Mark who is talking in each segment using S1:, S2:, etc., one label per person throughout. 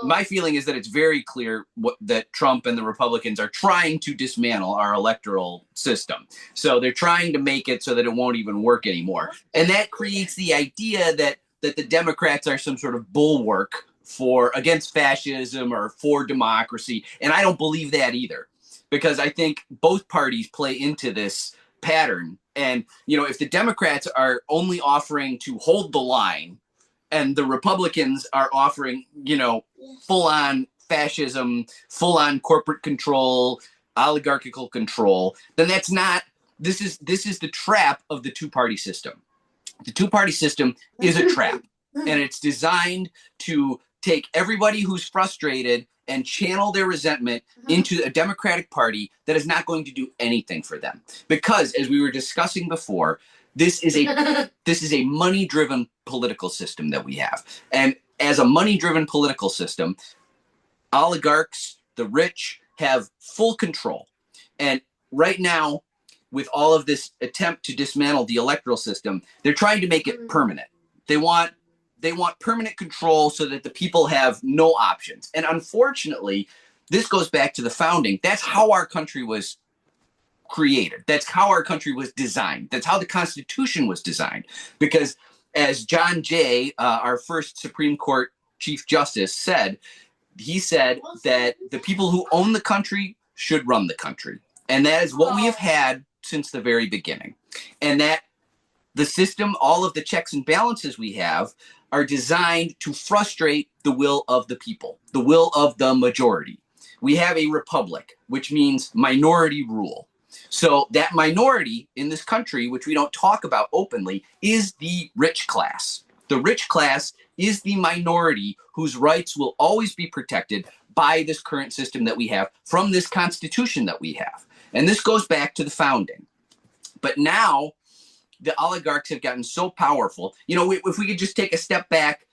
S1: my feeling is that it's very clear that Trump and the Republicans are trying to dismantle our electoral system. So they're trying to make it so that it won't even work anymore. And that creates the idea that the Democrats are some sort of bulwark for against fascism or for democracy. And I don't believe that either, because I think both parties play into this pattern. And, if the Democrats are only offering to hold the line and the Republicans are offering, full on fascism, full on corporate control, oligarchical control, then that's not, this is the trap of the two-party system. The two-party system is a trap, and it's designed to take everybody who's frustrated and channel their resentment into a Democratic Party that is not going to do anything for them. Because, as we were discussing before, this is a money-driven political system that we have. And as a money-driven political system, oligarchs, the rich, have full control. And right now, with all of this attempt to dismantle the electoral system, they're trying to make it permanent. They want permanent control so that the people have no options. And unfortunately, this goes back to the founding. That's how our country was created. That's how our country was designed. That's how the Constitution was designed. Because as John Jay, our first Supreme Court Chief Justice, said, he said that the people who own the country should run the country. And that is what we have had since the very beginning. And that the system, all of the checks and balances we have, are designed to frustrate the will of the people, the will of the majority. We have a republic, which means minority rule. So that minority in this country, which we don't talk about openly, is the rich class. The rich class is the minority whose rights will always be protected by this current system that we have, from this Constitution that we have. And this goes back to the founding. But now the oligarchs have gotten so powerful. If we could just take a step back,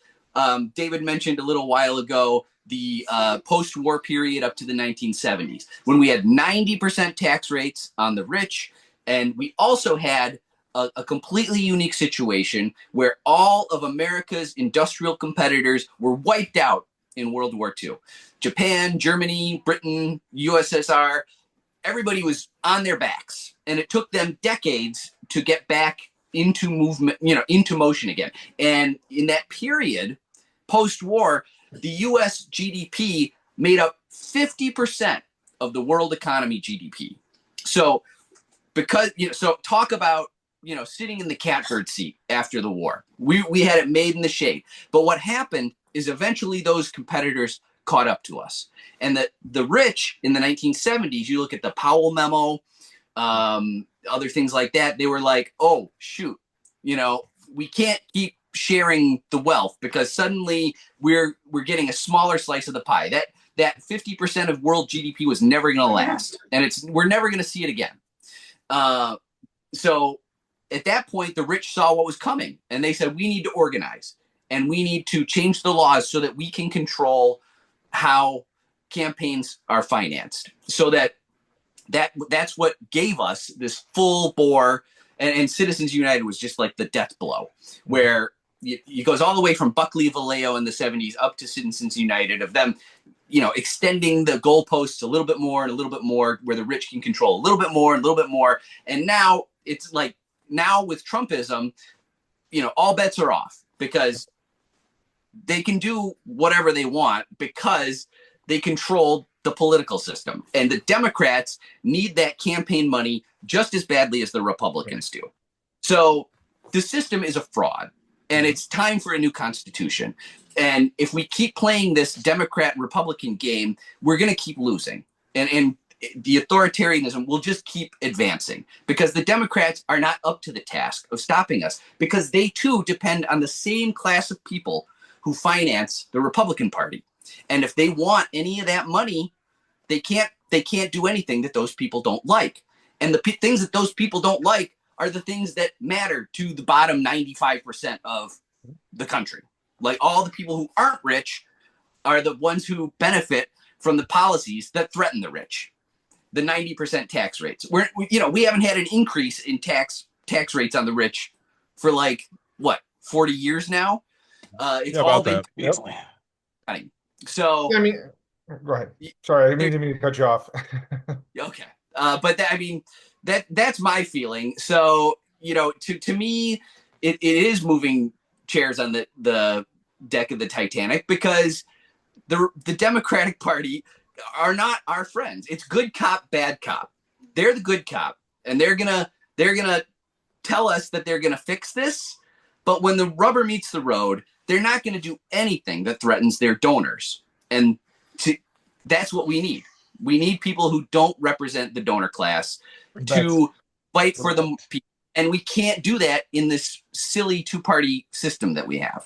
S1: David mentioned a little while ago the post-war period up to the 1970s, when we had 90% tax rates on the rich. And we also had a completely unique situation where all of America's industrial competitors were wiped out in World War II. Japan, Germany, Britain, USSR, everybody was on their backs. And it took them decades to get back into movement, into motion again. And in that period, post-war, the US GDP made up 50% of the world economy GDP. So talk about, sitting in the catbird seat after the war. We had it made in the shade. But what happened is eventually those competitors caught up to us. And the rich in the 1970s, you look at the Powell memo, other things like that, they were like, oh, shoot, we can't keep sharing the wealth because suddenly we're getting a smaller slice of the pie. That 50% of world GDP was never going to last, and we're never going to see it again. So at that point, the rich saw what was coming, and they said, we need to organize, and we need to change the laws so that we can control how campaigns are financed, so that's what gave us this full bore. And Citizens United was just like the death blow, where it goes all the way from Buckley Vallejo in the 70s up to Citizens United, of them, extending the goalposts a little bit more and a little bit more, where the rich can control a little bit more and a little bit more. And now it's like, now with Trumpism, all bets are off, because they can do whatever they want because they control the political system. And the Democrats need that campaign money just as badly as the Republicans do. So the system is a fraud, and it's time for a new constitution. And if we keep playing this Democrat-Republican game, we're going to keep losing. And the authoritarianism will just keep advancing, because the Democrats are not up to the task of stopping us, because they too depend on the same class of people who finance the Republican Party. And if they want any of that money, they can't do anything that those people don't like. And the things that those people don't like are the things that matter to the bottom 95% of the country. Like, all the people who aren't rich are the ones who benefit from the policies that threaten the rich. The 90% tax rates. We haven't had an increase in tax rates on the rich for 40 years now. It's all been
S2: that. Yep.
S1: So,
S2: Yeah, I mean, go ahead. Sorry, I didn't mean to cut you off.
S1: okay. But that, I mean, that's my feeling. So, to me, it is moving chairs on the deck of the Titanic, because the Democratic Party are not our friends. It's good cop, bad cop. They're the good cop, and they're gonna tell us that they're gonna fix this. But when the rubber meets the road, they're not going to do anything that threatens their donors. And to, that's what we need. We need people who don't represent the donor class
S2: That's
S1: to fight for the people. And we can't do that in this silly two-party system that we have.